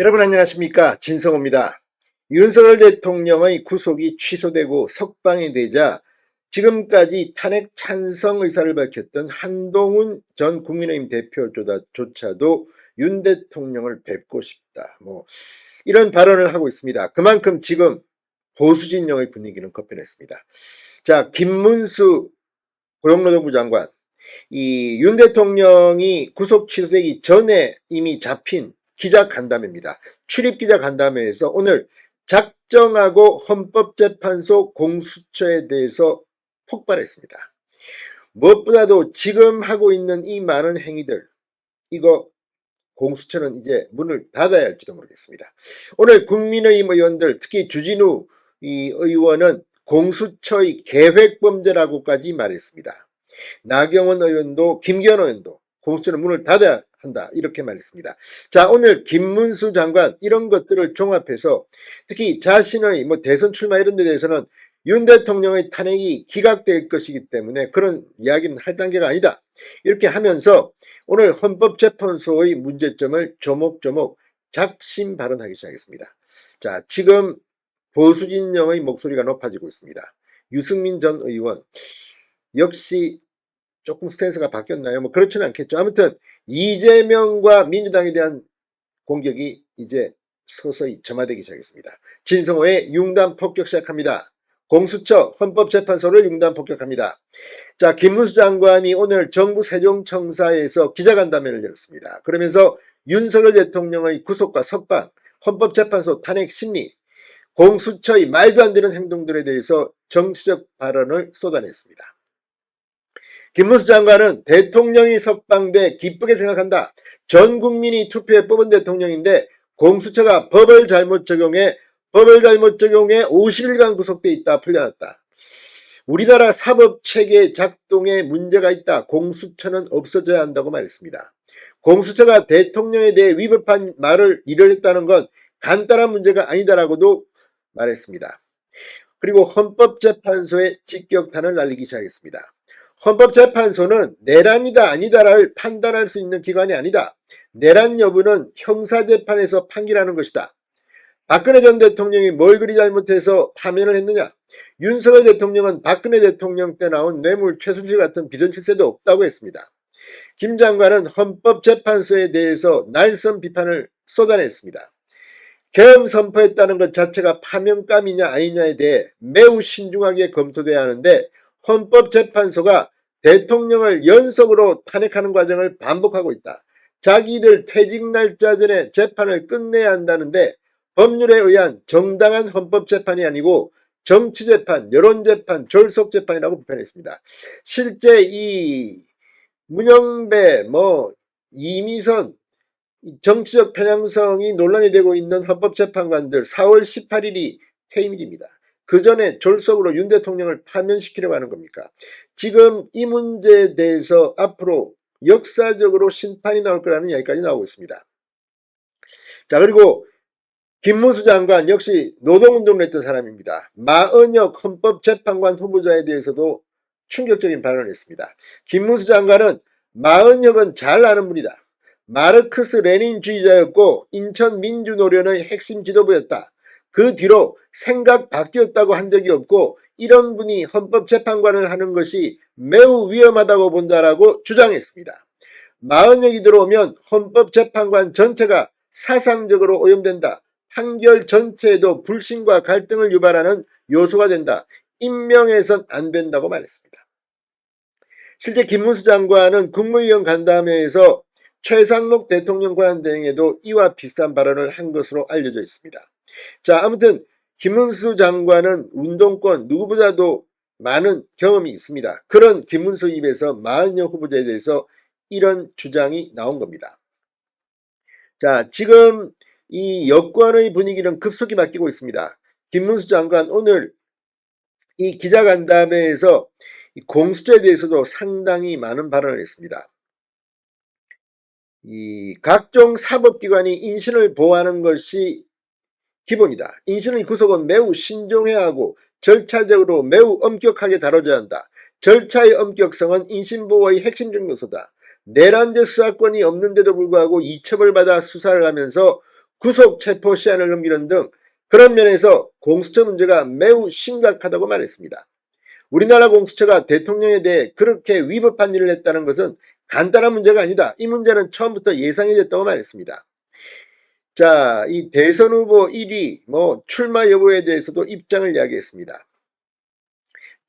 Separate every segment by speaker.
Speaker 1: 여러분 안녕하십니까, 진성호입니다. 윤석열 대통령의 구속이 취소되고 석방이 되자 지금까지 탄핵 찬성 의사를 밝혔던 한동훈 전 국민의힘 대표조차도 윤 대통령을 뵙고 싶다, 이런 발언을 하고 있습니다. 그만큼 지금 보수 진영의 분위기는 급변했습니다. 자, 김문수 고용노동부 장관, 이 윤 대통령이 구속 취소되기 전에 이미 잡힌 기자간담회입니다. 출입 기자간담회에서 오늘 작정하고 헌법재판소 공수처에 대해서 폭발했습니다. 무엇보다도 지금 하고 있는 이 많은 행위들, 이거 공수처는 이제 문을 닫아야 할지도 모르겠습니다. 오늘 국민의힘 의원들, 특히 주진우 의원은 공수처의 계획범죄라고까지 말했습니다. 나경원 의원도, 김기현 의원도 공수처는 문을 닫아야 한다, 이렇게 말했습니다. 자, 오늘 김문수 장관 이런 것들을 종합해서 특히 자신의 대선 출마 이런 데 대해서는 윤 대통령의 탄핵이 기각될 것이기 때문에 그런 이야기는 할 단계가 아니다, 이렇게 하면서 오늘 헌법재판소의 문제점을 조목조목 작심 발언하기 시작했습니다. 자, 지금 보수 진영의 목소리가 높아지고 있습니다. 유승민 전 의원 역시 조금 스탠스가 바뀌었나요? 그렇지는 않겠죠. 아무튼 이재명과 민주당에 대한 공격이 이제 서서히 점화되기 시작했습니다. 진성호의 융단 폭격 시작합니다. 공수처 헌법재판소를 융단 폭격합니다. 자, 김문수 장관이 오늘 정부 세종청사에서 기자간담회를 열었습니다. 그러면서 윤석열 대통령의 구속과 석방, 헌법재판소 탄핵 심리, 공수처의 말도 안 되는 행동들에 대해서 정치적 발언을 쏟아냈습니다. 김문수 장관은 대통령이 석방돼 기쁘게 생각한다. 전 국민이 투표해 뽑은 대통령인데 공수처가 법을 잘못 적용해 50일간 구속돼 있다, 풀려났다. 우리나라 사법체계 작동에 문제가 있다. 공수처는 없어져야 한다고 말했습니다. 공수처가 대통령에 대해 위법한 말을 이뤄냈다는 건 간단한 문제가 아니다라고도 말했습니다. 그리고 헌법재판소에 직격탄을 날리기 시작했습니다. 헌법재판소는 내란이다 아니다를 판단할 수 있는 기관이 아니다. 내란 여부는 형사재판에서 판결하는 것이다. 박근혜 전 대통령이 뭘 그리 잘못해서 파면을 했느냐? 윤석열 대통령은 박근혜 대통령 때 나온 뇌물 최순실 같은 비선실세도 없다고 했습니다. 김 장관은 헌법재판소에 대해서 날선 비판을 쏟아냈습니다. 계엄 선포했다는 것 자체가 파면감이냐 아니냐에 대해 매우 신중하게 검토돼야 하는데 헌법재판소가 대통령을 연속으로 탄핵하는 과정을 반복하고 있다. 자기들 퇴직 날짜 전에 재판을 끝내야 한다는데 법률에 의한 정당한 헌법재판이 아니고 정치재판, 여론재판, 졸속재판이라고 비판했습니다. 실제 이 문영배, 이미선 정치적 편향성이 논란이 되고 있는 헌법재판관들 4월 18일이 퇴임일입니다. 그 전에 졸속으로 윤 대통령을 파면시키려고 하는 겁니까? 지금 이 문제에 대해서 앞으로 역사적으로 심판이 나올 거라는 이야기까지 나오고 있습니다. 자, 그리고 김문수 장관 역시 노동운동을 했던 사람입니다. 마은혁 헌법재판관 후보자에 대해서도 충격적인 발언을 했습니다. 김문수 장관은 마은혁은 잘 아는 분이다. 마르크스 레닌주의자였고 인천 민주노련의 핵심 지도부였다. 그 뒤로 생각 바뀌었다고 한 적이 없고 이런 분이 헌법재판관을 하는 것이 매우 위험하다고 본다라고 주장했습니다. 마은혁이 들어오면 헌법재판관 전체가 사상적으로 오염된다. 판결 전체에도 불신과 갈등을 유발하는 요소가 된다. 임명해선 안 된다고 말했습니다. 실제 김문수 장관은 국무위원 간담회에서 최상록 대통령 권한 대행에도 이와 비슷한 발언을 한 것으로 알려져 있습니다. 자, 아무튼 김문수 장관은 운동권 누구보다도 많은 경험이 있습니다. 그런 김문수 입에서 마은혁 후보자에 대해서 이런 주장이 나온 겁니다. 자, 지금 이 여권의 분위기는 급속히 바뀌고 있습니다. 김문수 장관 오늘 이 기자간담회에서 공수처에 대해서도 상당히 많은 발언을 했습니다. 이 각종 사법기관이 인신을 보호하는 것이 기본이다. 인신의 구속은 매우 신중해야 하고 절차적으로 매우 엄격하게 다뤄져야 한다. 절차의 엄격성은 인신보호의 핵심적 요소다. 내란죄 수사권이 없는데도 불구하고 이첩을 받아 수사를 하면서 구속 체포 시한을 넘기는 등 그런 면에서 공수처 문제가 매우 심각하다고 말했습니다. 우리나라 공수처가 대통령에 대해 그렇게 위법한 일을 했다는 것은 간단한 문제가 아니다. 이 문제는 처음부터 예상이 됐다고 말했습니다. 자, 이 대선 후보 1위 출마 여부에 대해서도 입장을 이야기했습니다.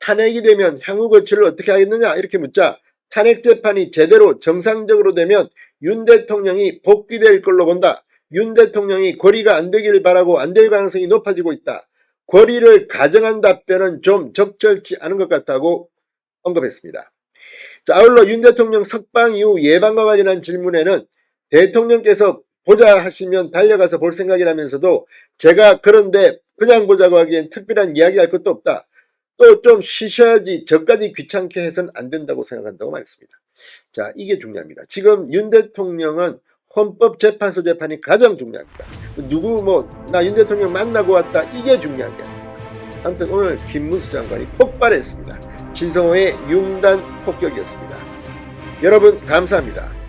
Speaker 1: 탄핵이 되면 향후 거취를 어떻게 하겠느냐 이렇게 묻자 탄핵 재판이 제대로 정상적으로 되면 윤 대통령이 복귀될 걸로 본다. 윤 대통령이 고리가 안 되길 바라고 안 될 가능성이 높아지고 있다. 고리를 가정한 답변은 좀 적절치 않은 것 같다고 언급했습니다. 자, 아울러 윤 대통령 석방 이후 예방과 관련한 질문에는 대통령께서 보자 하시면 달려가서 볼 생각이라면서도 제가 그런데 그냥 보자고 하기엔 특별한 이야기할 것도 없다. 또 좀 쉬셔야지 저까지 귀찮게 해서는 안 된다고 생각한다고 말했습니다. 자, 이게 중요합니다. 지금 윤 대통령은 헌법재판소 재판이 가장 중요합니다. 나 윤 대통령 만나고 왔다 이게 중요한 게 아닙니다. 아무튼 오늘 김문수 장관이 폭발했습니다. 진성호의 융단 폭격이었습니다. 여러분 감사합니다.